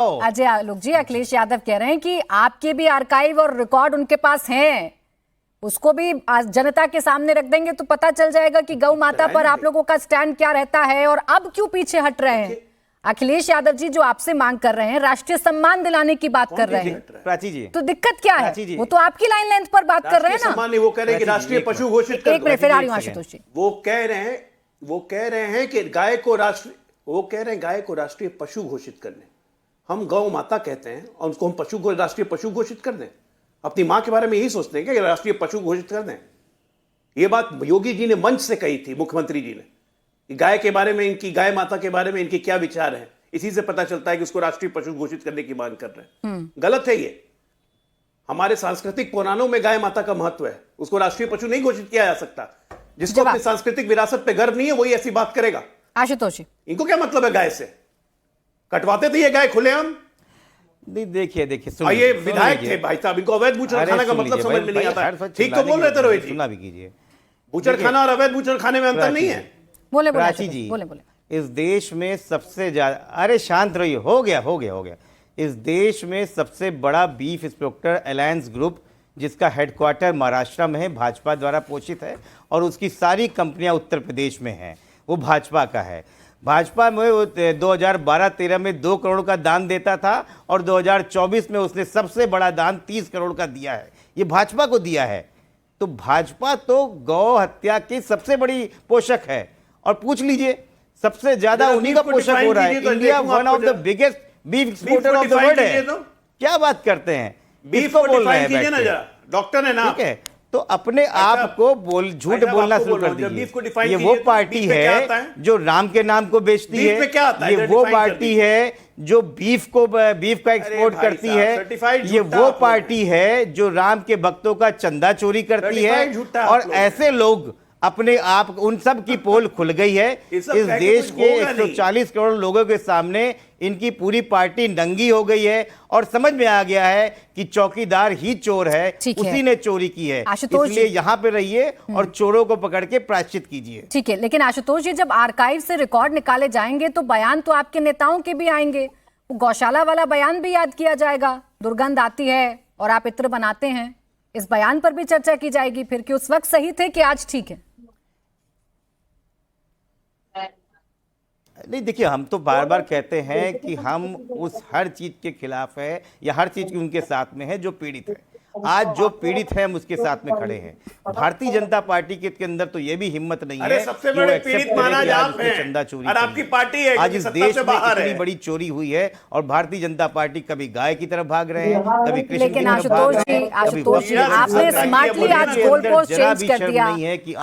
अजय आलोक जी, अखिलेश यादव कह रहे हैं कि आपके भी आर्काइव और रिकॉर्ड उनके पास हैं, उसको भी जनता के सामने रख देंगे तो पता चल जाएगा कि गौ माता पर आप लोगों का स्टैंड क्या रहता है और अब क्यों पीछे हट रहे हैं। अखिलेश यादव जी जो आपसे मांग कर रहे हैं, राष्ट्रीय सम्मान दिलाने की बात कर रहे हैं, प्राची जी, तो दिक्कत क्या है? वो तो आपकी लाइन लेंथ पर बात कर रहे हैं ना। वो कह रहे हैं कि राष्ट्रीय पशु घोषित कर दो। एक मिनट, फिर आ रही हूं आशुतोष जी। वो कह रहे हैं कि गाय को राष्ट्रीय पशु घोषित कर लें। हम गौ माता कहते हैं और उनको हम राष्ट्रीय पशु घोषित कर दें। अपनी मां के बारे में यही सोचते हैं कि राष्ट्रीय पशु घोषित कर दें। यह बात योगी जी ने मंच से कही थी, मुख्यमंत्री जी ने, कि गाय के बारे में, इनकी गाय माता के बारे में इनके क्या विचार हैं। इसी से पता चलता है कि उसको राष्ट्रीय पशु घोषित करने की मांग कर रहे हैं। गलत है ये। हमारे सांस्कृतिक पुराणों में गाय माता का महत्व है, उसको राष्ट्रीय पशु नहीं घोषित किया जा सकता। जिसको अपनी सांस्कृतिक विरासत पे गर्व नहीं है वही ऐसी बात करेगा। आशुतोष जी, इनको क्या मतलब है गाय से? कटवाते थे ये गाय खुलेआम। देखिए ये विधायक थे भाई साहब, इनको अवैध बूचड़ खाना का मतलब समझ में नहीं आता। ठीक तो बोल रहे थे रोहित जी, सुनना भी कीजिए। बूचड़ खाना और अवैध बूचड़ खाने में अंतर नहीं है। बोले प्राची जी, इस देश में सबसे ज्यादा, अरे शांत रहिए, हो गया। इस देश में सबसे बड़ा बीफ एक्सपोर्टर अलायंस ग्रुप, जिसका हेडक्वार्टर महाराष्ट्र में है, भाजपा द्वारा पोषित है और उसकी सारी कंपनियां उत्तर प्रदेश में हैं, वो भाजपा का है। भाजपा में 2012-13 में 2 करोड़ का दान देता था और 2024 में उसने सबसे बड़ा दान 30 करोड़ का दिया है। ये भाजपा को दिया है। तो भाजपा तो गौ हत्या की सबसे बड़ी पोषक है। और पूछ लीजिए, सबसे ज्यादा उन्हीं का पोषक हो रहा है। India one of the biggest beef exporter of the world है। क्या बात करते हैं, बीफ को बोल रहे हैं, डॉक्टर है ना। ठीक है, तो अपने आप को झूठ बोलना शुरू कर दीजिए। ये वो पार्टी है जो राम के नाम को बेचती है। ये वो पार्टी है जो बीफ का एक्सपोर्ट करती है। ये वो पार्टी है जो राम के भक्तों का चंदा चोरी करती है। और ऐसे लोग अपने आप, उन सब की पोल खुल गई है। इस देश के 140 करोड़ लोगों के सामने इनकी पूरी पार्टी नंगी हो गई है और समझ में आ गया है कि चौकीदार ही चोर है, उसी ने चोरी की है। इसलिए यहाँ पे रहिए और चोरों को पकड़ के प्रायश्चित कीजिए। ठीक है, लेकिन आशुतोष जी, जब आर्काइव से रिकॉर्ड निकाले जाएंगे तो बयान तो आपके नेताओं के भी आएंगे। वो गौशाला वाला बयान भी याद किया जाएगा। दुर्गंध आती है और आप इत्र बनाते हैं, इस बयान पर भी चर्चा की जाएगी फिर कि उस वक्त सही थे कि आज ठीक है। नहीं, देखिए, हम तो बार बार कहते हैं कि हम उस हर चीज के खिलाफ है या हर चीज की उनके साथ में है जो पीड़ित है। आज जो पीड़ित है हम उसके साथ में खड़े हैं। भारतीय जनता पार्टी के अंदर तो ये भी हिम्मत नहीं है सबसे बड़े पीड़ित माना जाते हैं, चंदा चोरी और आपकी पार्टी है। आज इस देश में इतनी बड़ी चोरी हुई है और भारतीय जनता पार्टी कभी गाय की तरफ भाग रहे हैं, कभी कृष्ण की तरफ भाग रहे हैं। आशुतोष जी, आपने स्मार्टली आज गोल पोस्ट चेंज कर दिया।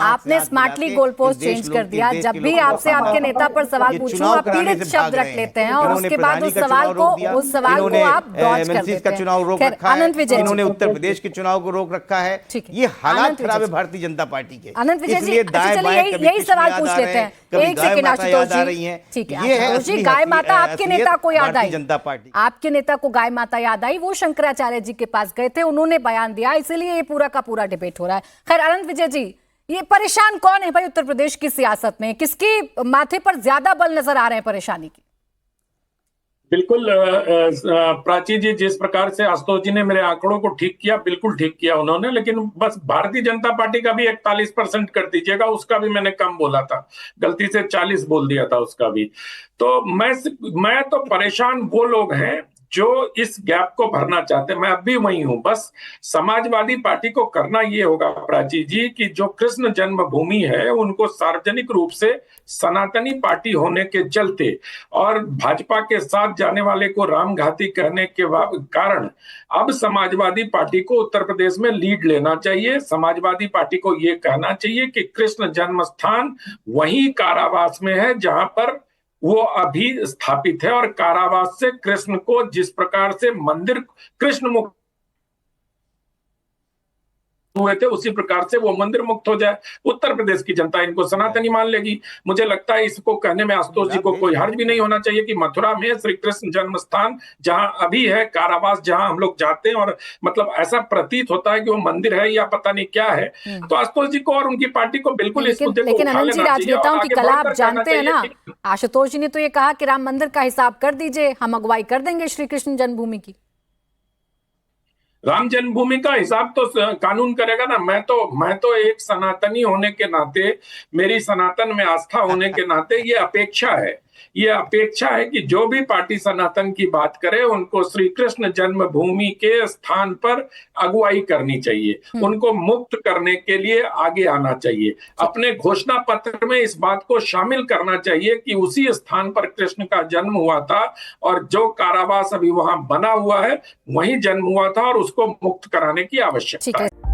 आपने स्मार्टली गोल पोस्ट चेंज कर दिया। जब भी आपसे आपके नेता पर सवाल पूछूं, आप पीड़ित शब्द रख लेते हैं और उसके बाद उस सवाल को आप डॉज कर देते हैं। चुनाव रोक रखा है, इन्होंने उत्तर प्रदेश के चुनाव को रोक रखा है। ये हालात खराब है भारतीय जनता पार्टी के। अनंत विजय जी, यही सवाल पूछ लेते हैं। एक सेकंड आशुतोष जी, ठीक है आशुतोष जी, गाय माता आपके नेता को याद आई, जनता पार्टी आपके नेता को गाय माता याद आई, वो शंकराचार्य जी के पास गए थे, उन्होंने बयान दिया, इसीलिए ये पूरा का पूरा डिबेट हो रहा है। खैर अनंत विजय जी, ये परेशान कौन है भाई उत्तर प्रदेश की सियासत में? किसके माथे पर ज्यादा बल नजर आ रहे हैं परेशानी की? बिल्कुल प्राची जी, जिस प्रकार से आशुतोष जी ने मेरे आंकड़ों को ठीक किया, बिल्कुल ठीक किया उन्होंने, लेकिन बस भारतीय जनता पार्टी का भी 41% कर दीजिएगा। उसका भी मैंने कम बोला था, गलती से 40 बोल दिया था उसका भी। तो मैं तो परेशान वो लोग हैं जो इस गैप को भरना चाहते हैं। मैं अब भी वही हूं। बस समाजवादी पार्टी को करना ये होगा प्राची जी कि जो कृष्ण जन्मभूमि है उनको सार्वजनिक रूप से सनातनी पार्टी होने के चलते और भाजपा के साथ जाने वाले को रामघाती कहने के कारण अब समाजवादी पार्टी को उत्तर प्रदेश में लीड लेना चाहिए। समाजवादी पार्टी को ये कहना चाहिए कि कृष्ण जन्म स्थान वही कारावास में है जहां पर वो अभी स्थापित है, और कारावास से कृष्ण को जिस प्रकार से मंदिर कृष्ण मुक्त हुए थे उसी प्रकार से वो मंदिर मुक्त हो जाए। उत्तर प्रदेश की जनता इनको सनातनी मान लेगी। मुझे लगता है इसको कहने में आशुतोष जी को कोई हर्ज भी नहीं होना चाहिए कि मथुरा में श्री कृष्ण जन्म स्थान जहां अभी है कारावास, जहां हम लोग जाते हैं और मतलब ऐसा प्रतीत होता है कि वो मंदिर है या पता नहीं क्या है। तो आशुतोष जी को और उनकी पार्टी को बिल्कुल इस मुद्दे को लेकिन उठा अनंत जी, लेना चाहिए और राजनेताओं की आगे कला आप बढ़कर जानते हैं कहना ना। चाहिए कि आशुतोष जी ने तो ये कहा कि राम मंदिर का हिसाब कर दीजिए, हम अगुवाई कर देंगे श्री कृष्ण जन्मभूमि की। राम जन्मभूमि का हिसाब तो कानून करेगा ना। मैं तो एक सनातनी होने के नाते, मेरी सनातन में आस्था होने के नाते ये अपेक्षा है कि जो भी पार्टी सनातन की बात करे उनको श्री कृष्ण जन्मभूमि के स्थान पर अगुवाई करनी चाहिए, उनको मुक्त करने के लिए आगे आना चाहिए। अपने घोषणा पत्र में इस बात को शामिल करना चाहिए कि उसी स्थान पर कृष्ण का जन्म हुआ था और जो कारावास अभी वहां बना हुआ है वहीं जन्म हुआ था और उसको मुक्त कराने की आवश्यकता है।